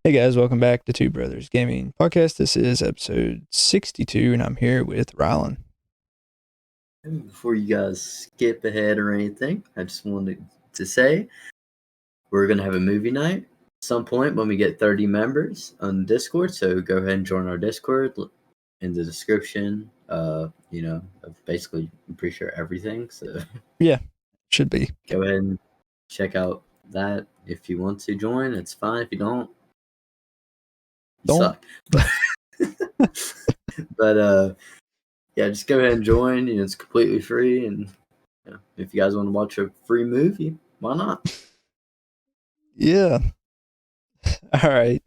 Hey guys, welcome back to Two Brothers Gaming Podcast. This is episode 62, and I'm here with Rylan. Before you guys skip ahead or anything, I just wanted to say we're going to have a movie night at some point when we get 30 members on Discord. So go ahead and join our Discord in the description. Of basically, I'm pretty sure everything. So yeah, should be. Go ahead and check out that if you want to join. It's fine if you don't. Suck. But yeah, just go ahead and join. It's completely free, and if you guys want to watch a free movie, why not? Yeah. All right.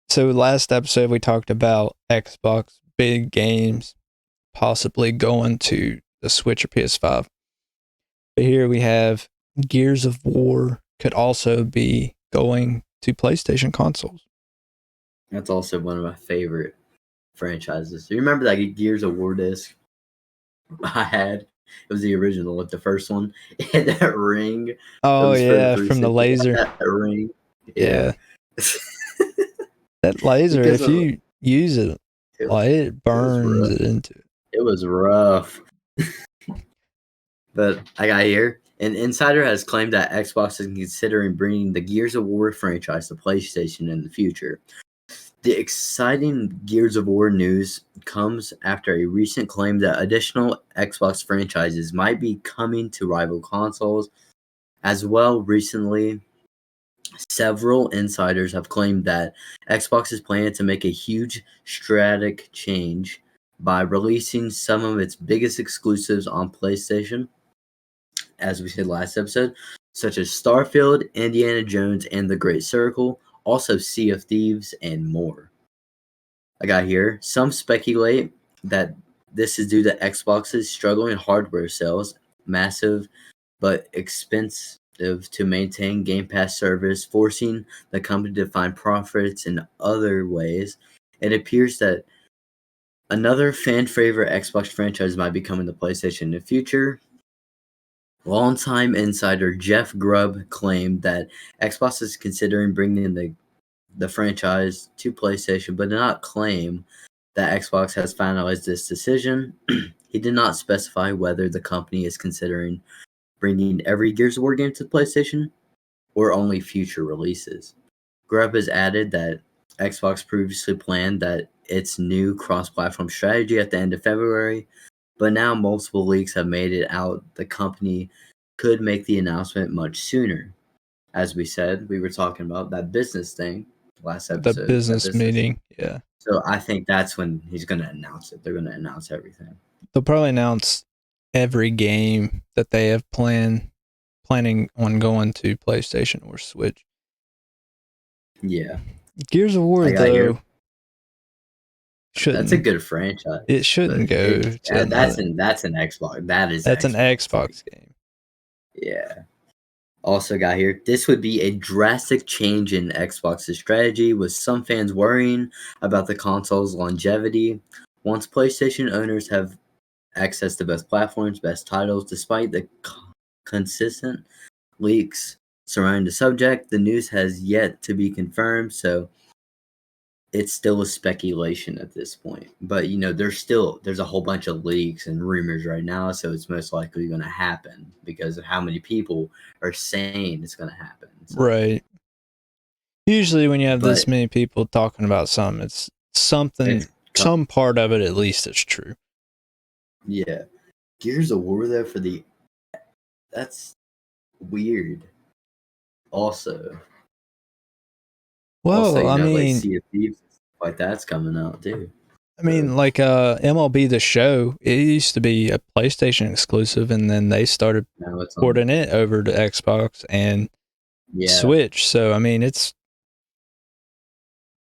So last episode we talked about Xbox big games possibly going to the Switch or PS5. But here we have Gears of War could also be going to PlayStation consoles. That's also one of my favorite franchises. You remember that Gears of War disc I had? It was the original, like the first one. It had that ring. Oh yeah, from the laser. That ring. Yeah. That laser, if you use it, it burns it into it. It was rough. But I got here. An insider has claimed that Xbox is considering bringing the Gears of War franchise to PlayStation in the future. The exciting Gears of War news comes after a recent claim that additional Xbox franchises might be coming to rival consoles. As well, recently, several insiders have claimed that Xbox is planning to make a huge strategic change by releasing some of its biggest exclusives on PlayStation, as we said last episode, such as Starfield, Indiana Jones and the Great Circle, also Sea of Thieves, and more. I got here. Some speculate that this is due to Xbox's struggling hardware sales, massive but expensive to maintain Game Pass service, forcing the company to find profits in other ways. It appears that another fan favorite Xbox franchise might be coming to PlayStation in the future. Longtime insider Jeff Grubb claimed that Xbox is considering bringing the franchise to PlayStation, but did not claim that Xbox has finalized this decision. He did not specify whether the company is considering bringing every Gears of War game to PlayStation or only future releases. Grubb has added that Xbox previously planned that its new cross-platform strategy at the end of February, but now multiple leaks have made it out the company could make the announcement much sooner. As we said, we were talking about that business thing last episode. The business meeting, yeah. So I think that's when he's going to announce it. They're going to announce everything. They'll probably announce every game that they have planning on going to PlayStation or Switch. Yeah. Gears of War, though, that's a good franchise. It shouldn't go to that's an Xbox. That's an Xbox game. Yeah. Also got here, this would be a drastic change in Xbox's strategy, with some fans worrying about the console's longevity. Once PlayStation owners have access to best platforms, best titles, despite the consistent leaks surrounding the subject, the news has yet to be confirmed, so it's still a speculation at this point. But there's a whole bunch of leaks and rumors right now, so it's most likely going to happen because of how many people are saying it's going to happen. So. Right. Usually when you have this many people talking about something, it's something, some part of it at least is true. Yeah. Gears of War though that's weird. Also. Well, I mean, like Sea of Thieves, like that's coming out too. I mean, like MLB The Show, it used to be a PlayStation exclusive, and then they started porting it over to Xbox and Switch. So, I mean,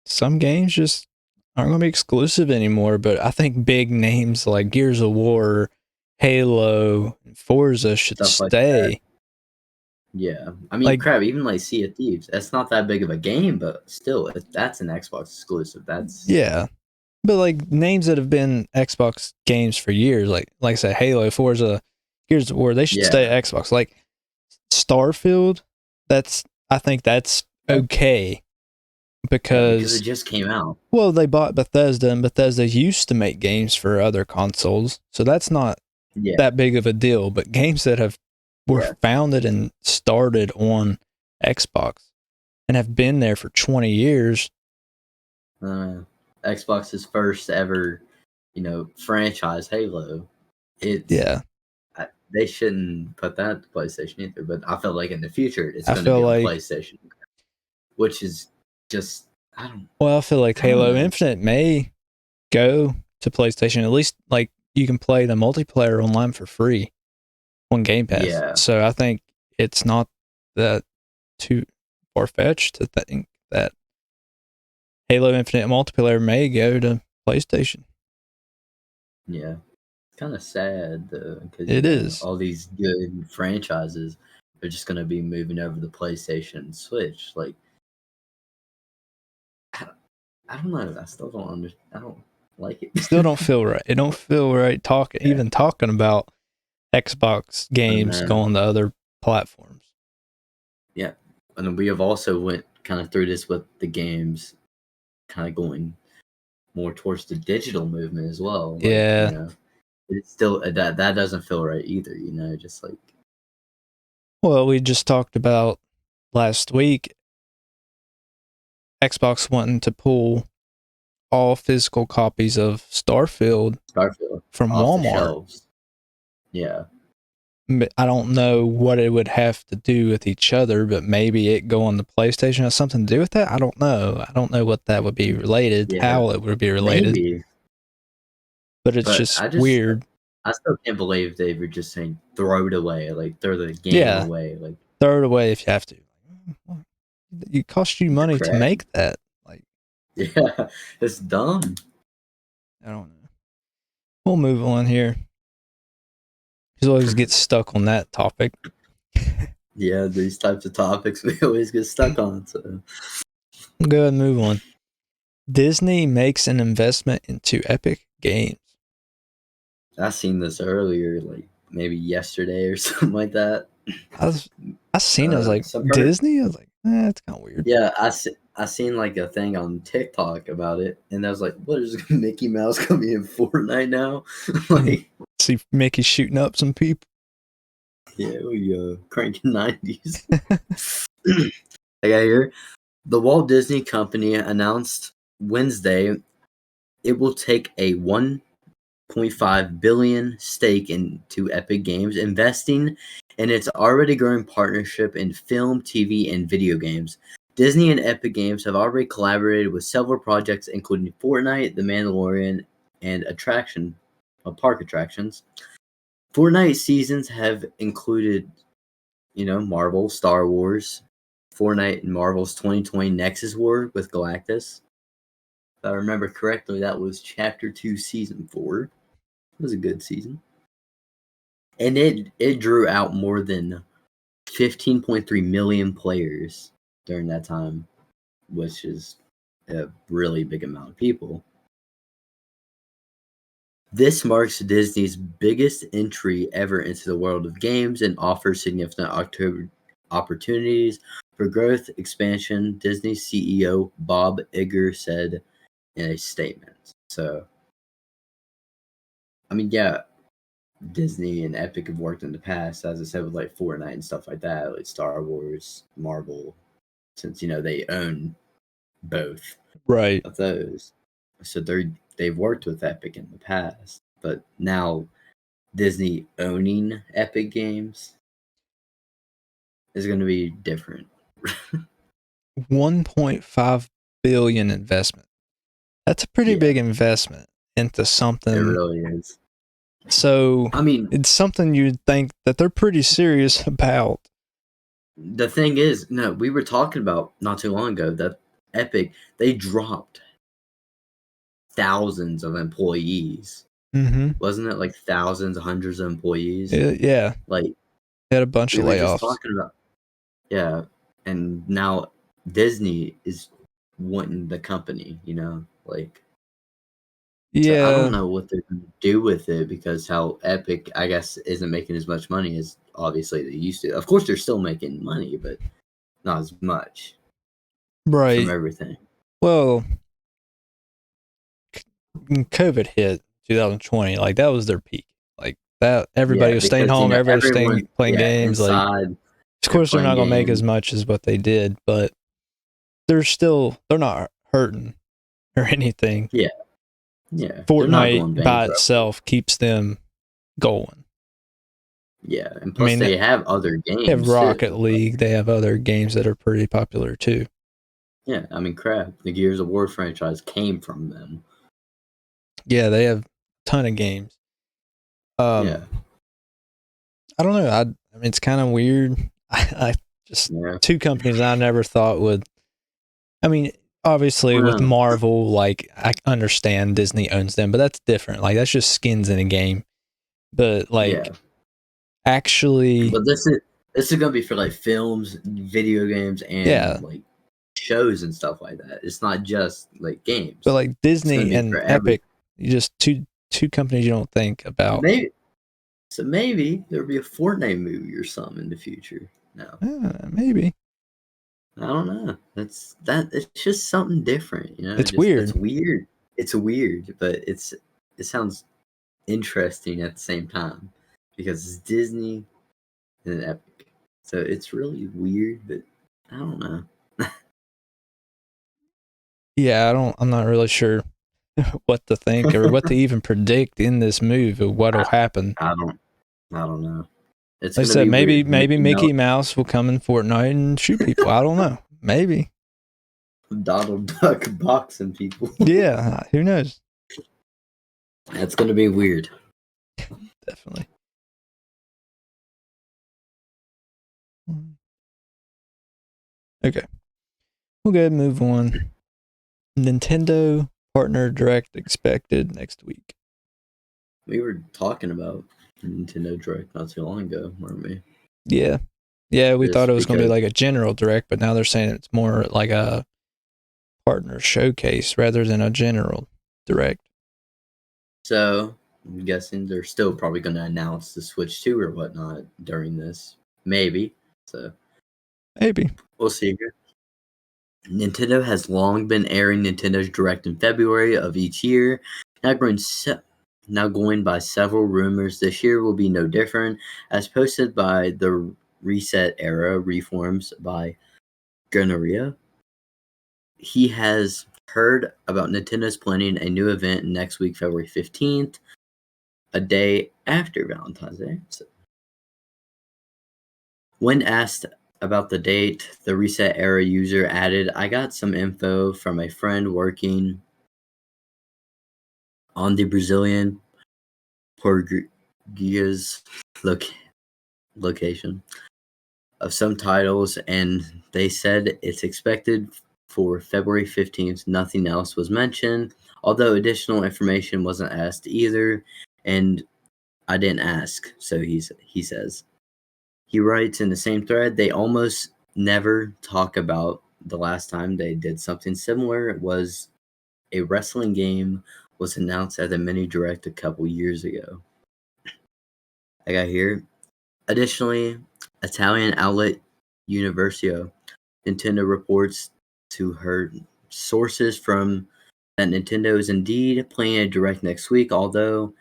some games just aren't going to be exclusive anymore, but I think big names like Gears of War, Halo, and Forza should stay. Like yeah, I mean, even like Sea of Thieves, that's not that big of a game, but still, that's an Xbox exclusive. Yeah, but like names that have been Xbox games for years, like I said, Halo, Forza, Gears of War, they should stay at Xbox. Like Starfield, I think that's okay Yeah, because it because, just came out. well, they bought Bethesda, and Bethesda used to make games for other consoles, so that's not Yeah, that big of a deal. But games that were yeah. founded and started on Xbox and have been there for 20 years. Xbox's first ever, franchise, Halo. It's Yeah, they shouldn't put that to PlayStation either. But I feel like in the future it's I going to feel be on like, PlayStation, which is just I feel like I don't Halo know. Infinite may go to PlayStation. At least, like, you can play the multiplayer online for free on Game Pass. Yeah, So I think it's not that too far fetched to think that Halo Infinite multiplayer may go to PlayStation. yeah. It's kind of sad though, because It is. all these good franchises are just going to be moving over to PlayStation and Switch. Like I don't know. I still don't understand. I don't like it. Still don't feel right. It don't feel right Yeah. even talking about Xbox And games going to other platforms. yeah, and then we have also went kind of through this with the games, kind of going more towards the digital movement as well. Like Yeah. it's still that doesn't feel right either. Just like Well, we just talked about last week Xbox wanting to pull all physical copies of Starfield Starfield from off the Walmart. shelves. Yeah, I don't know what it would have to do with each other, but maybe it going to PlayStation has something to do with that. I don't know. I don't know what that would be related, yeah, how it would be related, maybe. but it's But just weird. I still can't believe they were just saying throw it away, like throw the game Yeah, away, like throw it away if you have to. It costs you it's money to crap. make that. Like, Yeah, it's dumb. I don't know. We'll move on here. Because always get stuck on that topic. Yeah, these types of topics we always get stuck on. So We'll go ahead and move on. Disney makes an investment into Epic Games. I seen this earlier, like maybe yesterday or something like that. I seen it. I was like, Some per Disney? I was like, it's kind of weird. Yeah, I seen like a thing on TikTok about it, and I was like, "What is Mickey Mouse gonna be in Fortnite now?" Like, See Mickey shooting up some people. yeah, we cranking 90s. I got here. The Walt Disney Company announced Wednesday it will take a 1.5 billion stake into Epic Games, investing in its already growing partnership in film, TV, and video games. Disney and Epic Games have already collaborated with several projects, including Fortnite, The Mandalorian, and park attractions. Fortnite seasons have included, Marvel, Star Wars, Fortnite, and Marvel's 2020 Nexus War with Galactus. If I remember correctly, that was Chapter 2, Season 4. It was a good season. And it drew out more than 15.3 million players during that time, which is a really big amount of people. This marks Disney's biggest entry ever into the world of games and offers significant opportunities for growth expansion, Disney CEO Bob Iger said in a statement. So, I mean, yeah, Disney and Epic have worked in the past, as I said, with like Fortnite and stuff like that, like Star Wars, Marvel, since they own both Right. of those. So they've worked with Epic in the past, but now Disney owning Epic Games is going to be different. 1.5 billion investment. That's a pretty Yeah, big investment into it something. really is. So I mean, it's something you'd think that they're pretty serious about. the thing is, no, we were talking about not too long ago that Epic, they dropped thousands of employees. Mm-hmm. Wasn't it like thousands, hundreds of employees? Yeah. Like They had a bunch we of were just layoffs. talking about, yeah. And now Disney is wanting the company, like so I don't Yeah. know what they're gonna do with it because how Epic, I guess, isn't making as much money as obviously they used to. Of course they're still making money, but not as much. Right. everything. Well, COVID hit 2020. Like that was their peak. Like that, everybody Yeah, was staying because home. Everybody was everyone, staying playing yeah, games. Like, inside, of they're course, they're playing not gonna make as games. much as what they did, but they're not hurting or anything. Yeah, yeah, they're not Fortnite going by bankrupt. itself keeps them going. Yeah, and I plus mean, they have other they have games Rocket too. League. They have other games that are pretty popular too. Yeah, I mean, crap, the Gears of War franchise came from them. Yeah, they have a ton of games. Yeah, I don't know. I mean, it's kind of weird. I just yeah. two companies I never thought would. I mean, obviously with Well, Marvel, like I understand Disney owns them, but that's different. Like that's just skins in a game. But yeah, like actually, but this is gonna be for like films, video games, yeah. and like shows and stuff like that. It's not just like But games. like It's gonna Disney be for and every. Epic, you just two companies you don't think about. Maybe so. Maybe there'll be a Fortnite movie or something in the future. No, Maybe I don't know. That. It's just something different. it's Just it's weird. weird. It's weird, but it sounds interesting at the same time because it's Disney and Epic. So it's really weird, but I don't know. Yeah, I'm not really sure what to think or what to even predict in this move of what'll I, happen. I don't I don't know. It's Like I gonna said, be maybe weird. Mickey Mouse will come in Fortnite and shoot people. I don't know. Maybe. Donald Duck boxing people. Yeah, who knows? That's gonna be weird. Definitely. Okay. We'll go ahead and move on. Nintendo partner direct expected next week. We were talking about Nintendo Direct not too long ago, weren't we? Yeah. Yeah, we thought Just it was going to be because. like a general direct, but now they're saying it's more like a partner showcase rather than a general direct. So I'm guessing they're still probably gonna announce the Switch 2 or whatnot during this. Maybe. So Maybe. we'll see here. Nintendo has long been airing Nintendo's Direct in February of each year. Now going by several rumors, this year will be no different, as posted by the Reset Era Reforms by Gonorrhea. He has heard about Nintendo's planning a new event next week, February 15th, a day after Valentine's Day. So, when asked about the date, the Reset Era user added, I got some info from a friend working on the Brazilian Portuguese location of some titles, and they said it's expected for February 15th. Nothing else was mentioned, although additional information wasn't asked either, and I didn't ask, so he says. He writes in the same thread, they almost never talk about the last time they did something similar. It was a wrestling game was announced at the mini direct a couple years ago. I got here. Additionally, Italian outlet Universio Nintendo reports to her sources from that Nintendo is indeed planning a direct next week, although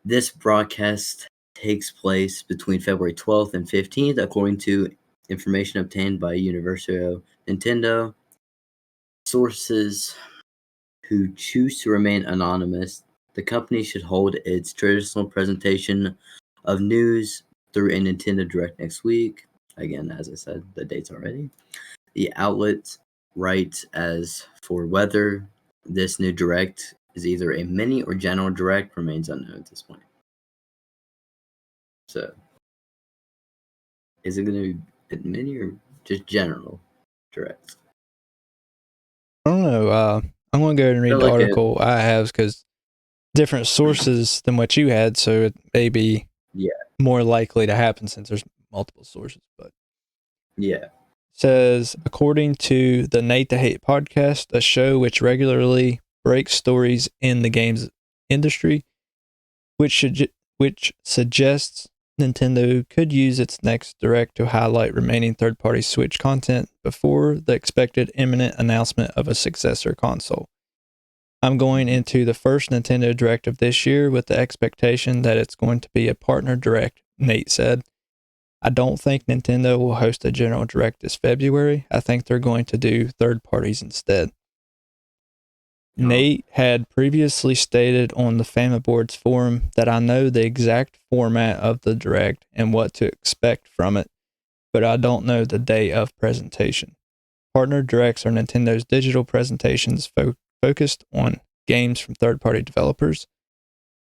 this broadcast takes place between February 12th and 15th, according to information obtained by Universio Nintendo. Sources who choose to remain anonymous, the company should hold its traditional presentation of news through a Nintendo Direct next week. Again, as I said, the date's already. The outlet writes as for whether this new Direct is either a mini or general Direct remains unknown at this point. So, is it going to be a mini or just general Direct? I don't know. I'm going to go ahead and I read feel the like it. article I have because different sources than what you had, so it may be Yeah, more likely to happen since there's multiple sources. But yeah, says according to the Nate the Hate podcast, a show which regularly breaks stories in the games industry, which suggests Nintendo could use its next Direct to highlight remaining third-party Switch content before the expected imminent announcement of a successor console. I'm going into the first Nintendo Direct of this year with the expectation that it's going to be a partner Direct, Nate said. I don't think Nintendo will host a general Direct this February. I think they're going to do third parties instead. Nate had previously stated on the Famaboards forum that I know the exact format of the Direct and what to expect from it, but I don't know the day of presentation. Partner Directs are Nintendo's digital presentations focused on games from third-party developers.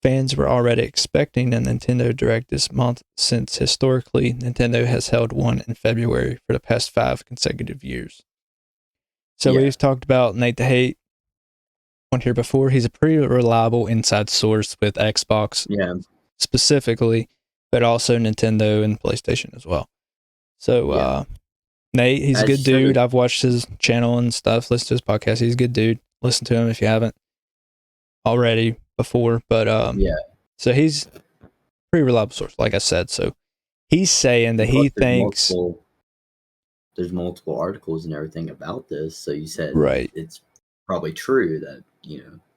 Fans were already expecting a Nintendo Direct this month since historically Nintendo has held one in February for the past 5 consecutive years. So we've talked about Nate the Hate on here before. He's a pretty reliable inside source with Xbox specifically, but also Nintendo and PlayStation as well. So Nate, he's a good dude. I've watched his channel and stuff, listened to his podcast. He's a good dude. Listen to him if you haven't already before. But so he's a pretty reliable source, like I said. So he's saying that he thinks there's multiple articles and everything about this. So you said it's probably true that,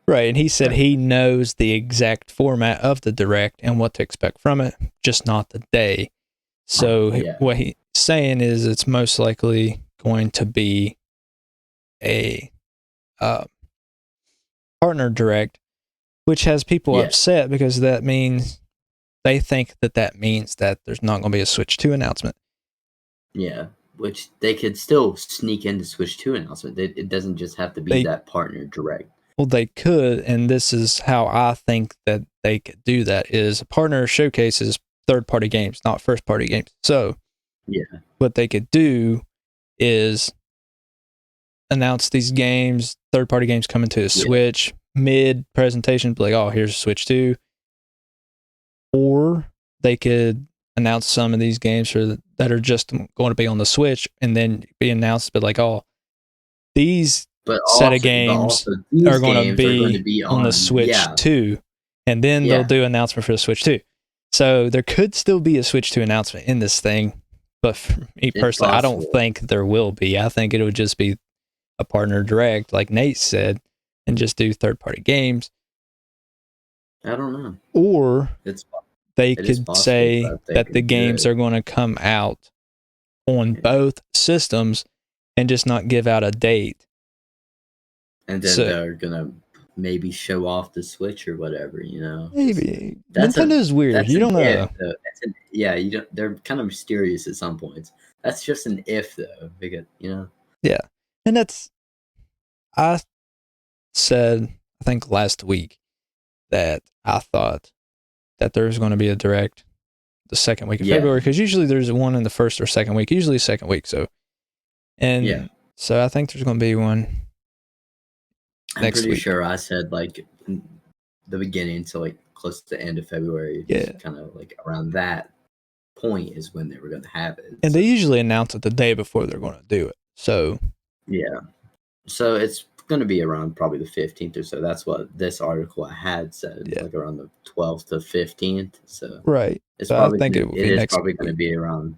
Right, and he said he knows the exact format of the Direct and what to expect from it, just not the day. So what he's saying is it's most likely going to be a partner Direct, which has people upset because that means they think that means that there's not going to be a Switch 2 announcement. Yeah, which they could still sneak into Switch 2 announcement. It doesn't just have to be that partner Direct. Well, they could, and this is how I think that they could do that, is a partner showcases third-party games, not first-party games. So what they could do is announce these games, third-party games coming to the Switch, mid-presentation, be like, oh, here's Switch 2. Or they could announce some of these games that are just going to be on the Switch and then be announced, but like, oh, these set of games are going to be on the Switch too, and then they'll do an announcement for the Switch 2. So there could still be a Switch 2 announcement in this thing, but for me personally, I don't think there will be. I think it would just be a partner Direct, like Nate said, and just do third-party games. I don't know. Or they could say that the games are going to come out on both systems and just not give out a date. And then they're going to maybe show off the Switch or whatever, Maybe. Nintendo's weird. You don't know. You don't. They're kind of mysterious at some points. That's just an if, though. Because, Yeah. And I said, I think last week, that I thought that there was going to be a Direct the second week of February, because usually there's one in the first or second week, usually second week. So I think there's going to be one next week. I'm pretty sure I said like the beginning to like close to the end of February. Kind of like around that point is when they were going to have it. And they usually announce it the day before they're going to do it. So so it's going to be around probably the 15th or so. That's what this article I had said, like around the 12th to 15th. So it's probably, I think it is probably going to be around.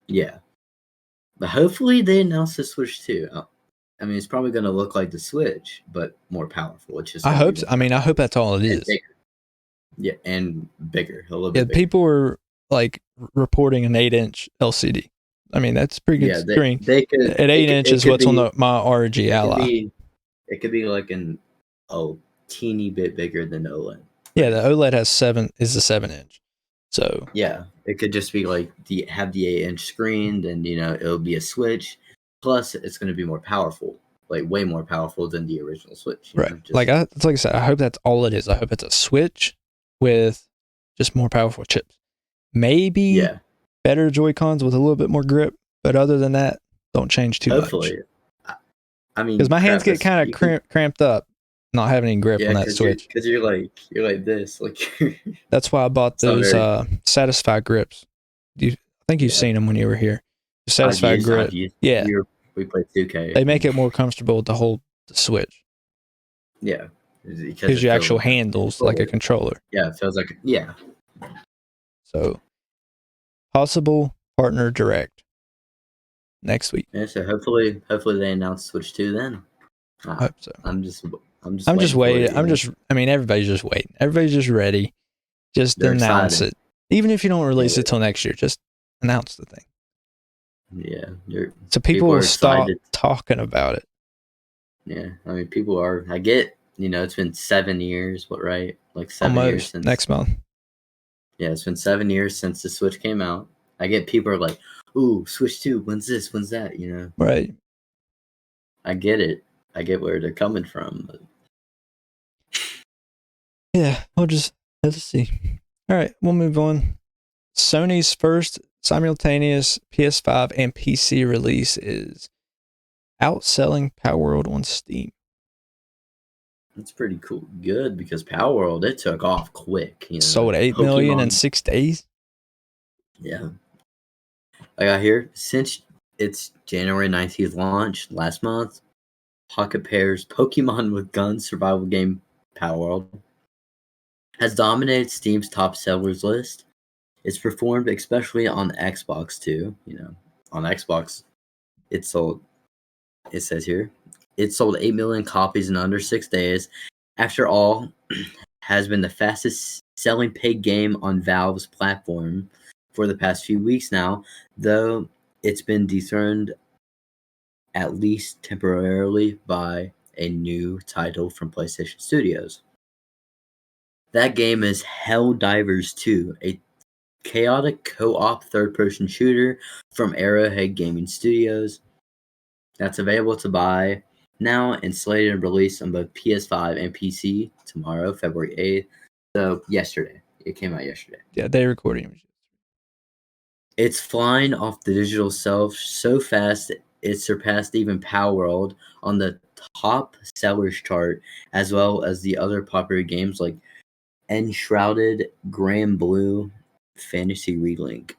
But hopefully they announce the Switch 2. I mean, it's probably going to look like the Switch, but more powerful. It's just I hope so. I mean, I hope that's all it is. Yeah, and bigger. A little bit bigger. People are like reporting an 8-inch LCD. I mean, that's a pretty good screen. They could, at 8 inches, what's on my ROG Ally? It could be like a teeny bit bigger than OLED. Yeah, the OLED is a 7-inch. So it could just be like have the 8-inch screen, then it'll be a Switch. Plus, it's going to be more powerful, like way more powerful than the original Switch. Right. Like I said, I hope that's all it is. I hope it's a Switch with just more powerful chips. Maybe better Joy-Cons with a little bit more grip, but other than that, don't change too much. I mean, because my hands get kind of cramped up not having any grip on that Switch. Because you're like this, like. That's why I bought those Satisfy grips. I think you've seen them when you were here. Satisfy grip. We play 2K. They make it more comfortable to hold the Switch. Yeah, because your actual handles like a controller. Yeah, it feels like So Possible partner direct next week. Yeah, so hopefully they announce Switch 2 then. I hope so. I'm just I'm just waiting for waiting. it. I mean, everybody's just waiting. Everybody's just ready. Just They're announce excited. it. Even if you don't release it till next year, just announce the thing. Yeah. So people are will stop excited. talking about it. Yeah. I mean, people are. I get, it's been 7 years, right? Like 7 years Almost since. next month. Yeah, it's been 7 years since the Switch came out. I get people are like, ooh, Switch 2, when's this? When's that? Right. I get it. I get where they're coming from. But Yeah, we'll just have to see. All right, we'll move on. Sony's first simultaneous PS5 and PC release is outselling Power World on Steam. it's pretty cool. Good, because Power World, it took off quick. Sold 8 million in 6 days. Yeah. I got here, since its January 19th launch last month, Pocket Pair's Pokemon with Guns survival game Power World has dominated Steam's top sellers list. It's performed especially on Xbox too. On Xbox, it sold. It says here, it sold 8 million copies in under 6 days. After all, has been the fastest selling paid game on Valve's platform for the past few weeks now, though it's been dethroned at least temporarily by a new title from PlayStation Studios. That game is Helldivers 2, a chaotic co-op third-person shooter from Arrowhead Gaming Studios that's available to buy now and slated to release on both PS5 and PC tomorrow, February 8th. So yesterday. It came out yesterday. Yeah, they're recording. It's flying off the digital shelf so fast it surpassed even Power World on the top sellers chart, as well as the other popular games like Enshrouded, Grand Blue, Fantasy Relink.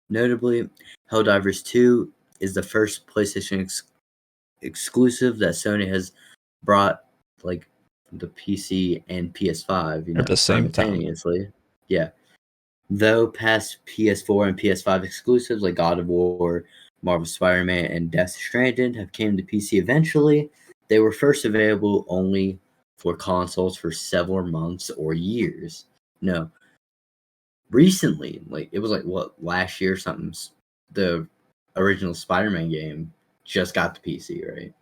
Notably, Helldivers 2 is the first PlayStation exclusive that Sony has brought like the PC and PS5, At the same time. simultaneously. Yeah. Though past PS4 and PS5 exclusives like God of War, Marvel Spider-Man, and Death Stranding have came to PC eventually, they were first available only for consoles for several months or years. No. Recently, it was last year or something, the original Spider-Man game just got to PC, right?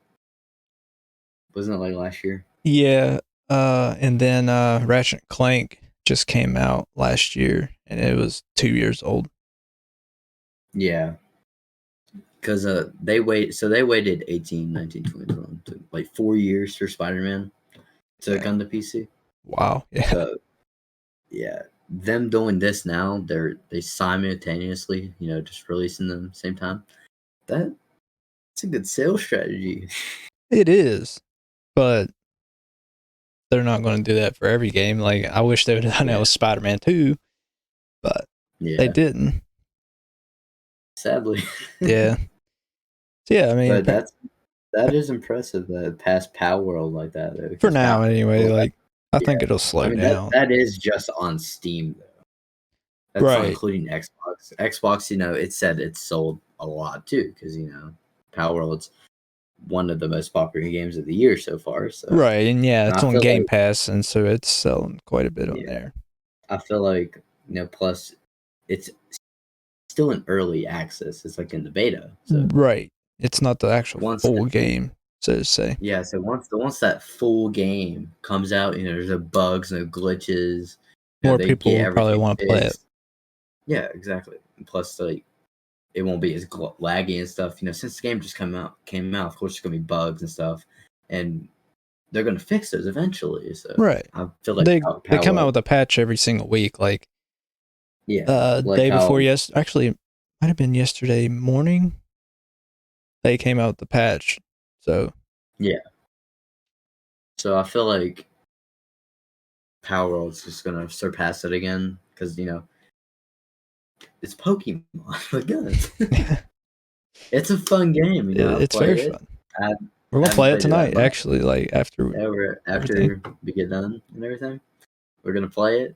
Wasn't it last year? Yeah, and then Ratchet and Clank just came out last year, and it was 2 years old. Yeah. Because they waited 18, 19, 20, 21, 4 years for Spider-Man to come to PC. Wow. Yeah. So, yeah. Them doing this now, they simultaneously, just releasing them same time. That's a good sales strategy. It is, but they're not going to do that for every game. Like, I wish they would have done that with Spider-Man 2, but they didn't. Sadly. Yeah. So, yeah, I mean, but that is impressive that past Power World like that. Though, for now, anyway. I think it'll slow down. That is just on Steam, though. That's not including Xbox. Xbox, it said it sold a lot too, because Power World's one of the most popular games of the year so far. So and yeah, it's on Game Pass, and so it's selling quite a bit on there. I feel like plus it's still in early access. It's like in the beta. So it's not the actual full game, so to say. Yeah, so once that full game comes out, there's no bugs, no glitches. More people will probably want to play it. Yeah, exactly. And plus, it won't be as laggy and stuff. Since the game just came out, of course, there's gonna be bugs and stuff, and they're gonna fix those eventually. So I feel like they come out with a patch every single week. Day before actually, it might have been yesterday morning. They came out with the patch, so yeah. So I feel like Power World's just gonna surpass it again because it's Pokemon with guns. It's a fun game, it's very fun. We're gonna play it tonight, actually. After we get done and everything, we're gonna play it.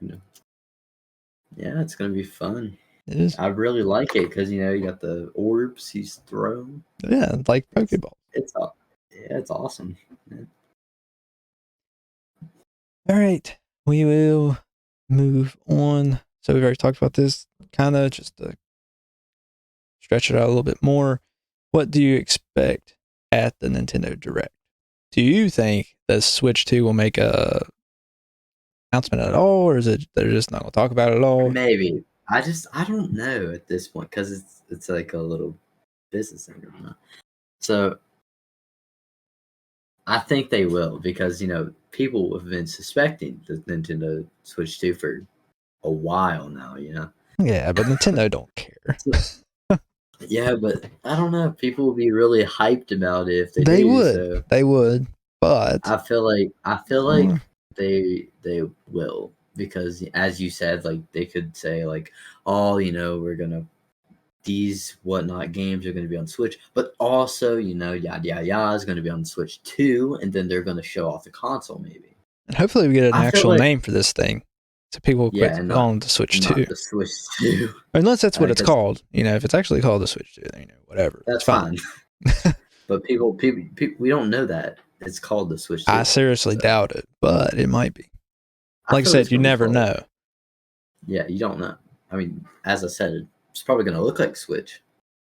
Yeah, it's gonna be fun. It is. I really like it because you got the orbs he's throwing. Yeah, like Pokeball. It's awesome. Yeah. All right, we will move on. So we've already talked about this, kind of just to stretch it out a little bit more. What do you expect at the Nintendo Direct? Do you think the Switch 2 will make a announcement at all, or is it they're just not going to talk about it at all? Maybe. I don't know at this point because it's like a little business thing. So I think they will because people have been suspecting the Nintendo Switch 2 for a while now. Yeah, but Nintendo don't care. Yeah, but I don't know. People will be really hyped about it if they They do. would. So They would. But I feel like they will because as you said, like they could say like, oh, we're gonna these whatnot games are gonna be on Switch, but also yada yada yada is gonna be on Switch too, and then they're gonna show off the console maybe. and hopefully we get an I feel actual like name for this thing, so people will quit and calling it the Switch 2. not the Switch 2. Unless that's what it's 'Cause called. If it's actually called the Switch 2, then whatever. that's It's fine. But people, we don't know that it's called the Switch 2. I seriously doubt it, but it might be. I Like I feel said, it's you gonna be never called. know. Yeah, you don't know. I mean, as I said, it's probably gonna look like Switch.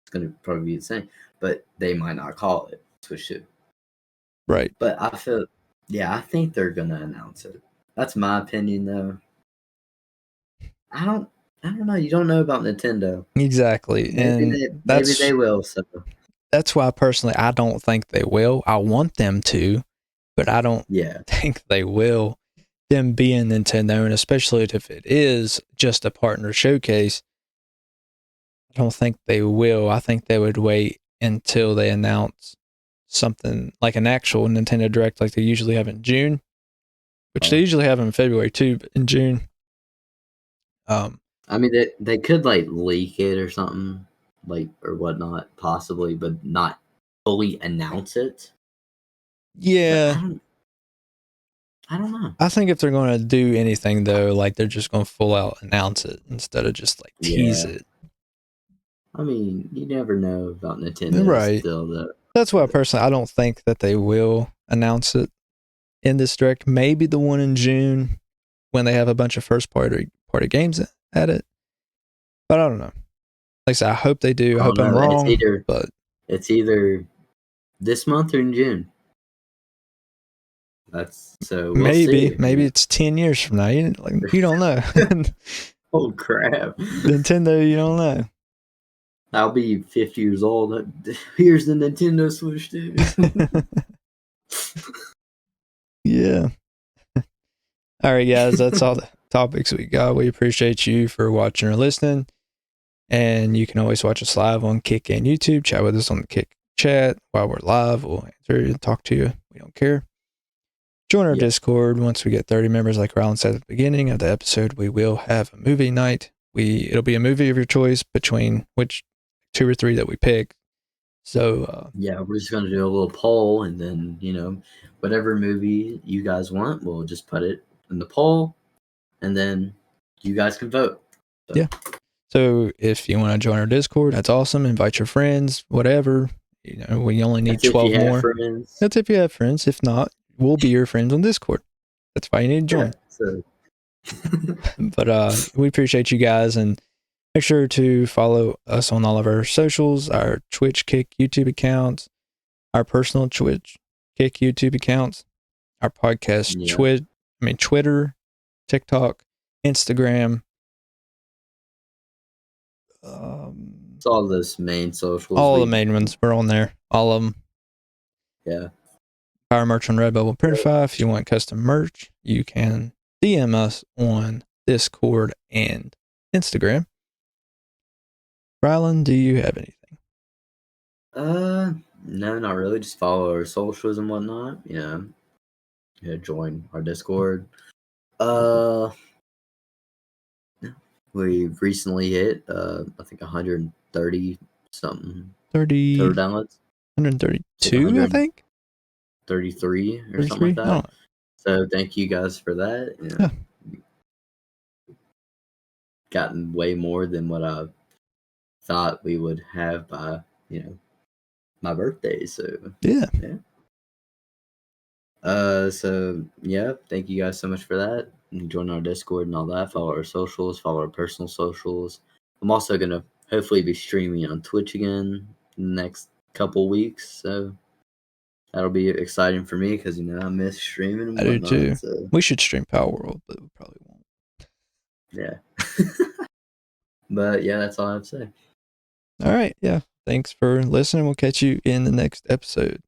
It's gonna probably be the same, but they might not call it Switch 2. Right. But I think they're gonna announce it. That's my opinion, though. I don't know. You don't know about Nintendo. Exactly. And Maybe they will. So that's why personally I don't think they will. I want them to, but I don't yeah, think they will. Them being Nintendo, and especially if it is just a partner showcase, I don't think they will. I think they would wait until they announce something like an actual Nintendo Direct like they usually have in June, which they usually have in February too, but in June. I mean, they could like leak it or something, like or whatnot, possibly, but not fully announce it. But Yeah. I don't know. I think if they're going to do anything though, like they're just going to full out announce it instead of just like tease it. I mean, you never know about Nintendo Right. still, though. That's why personally I don't think that they will announce it in this direct. Maybe the one in June when they have a bunch of first party games at it. But I don't know. Like I said, I hope they do. I hope I'm wrong. It's either this month or in June. That's so we'll see. Maybe it's 10 years from now. You don't know. Oh crap. Nintendo, you don't know. I'll be 50 years old. Here's the Nintendo Switch 2. Yeah. All right, guys, that's all the topics we got. We appreciate you for watching or listening. And you can always watch us live on Kick and YouTube. Chat with us on the Kick chat while we're live. We'll answer you, talk to you. We don't care. Join our Discord. Once we get 30 members, like Rylan said at the beginning of the episode, we will have a movie night. It'll be a movie of your choice between which 2 or 3 that we pick. So we're just gonna do a little poll, and then whatever movie you guys want, we'll just put it in the poll, and then you guys can vote. So. Yeah. So if you want to join our Discord, that's awesome. Invite your friends, whatever. We only need 12 more. Friends. That's if you have friends. If not, we'll be your friends on Discord. That's why you need to join. But we appreciate you guys, and make sure to follow us on all of our socials, our Twitch, Kick, YouTube accounts, our personal Twitch, Kick, YouTube accounts, our podcast, Twitter, TikTok, Instagram. It's all those main socials. All the main ones. We're on there. All of them. Yeah. Buy our merch on Redbubble and Printify. If you want custom merch, you can DM us on Discord and Instagram. Rylan, do you have anything? No, not really. Just follow our socials and whatnot. Join our Discord. We've recently hit I think 130 something. 30 total downloads. 132, I think. 33 or something like that. Oh. So thank you guys for that. Yeah. gotten way more than what I thought we would have by, my birthday. So Yeah. yeah. So yeah, thank you guys so much for that. Join our Discord and all that. Follow our socials, follow our personal socials. I'm also gonna hopefully be streaming on Twitch again in the next couple weeks. So that'll be exciting for me because I miss streaming and I do whatnot. too. So We should stream Power World, but we probably won't. yeah. But yeah, that's all I have to say. All right. Yeah. Thanks for listening. We'll catch you in the next episode.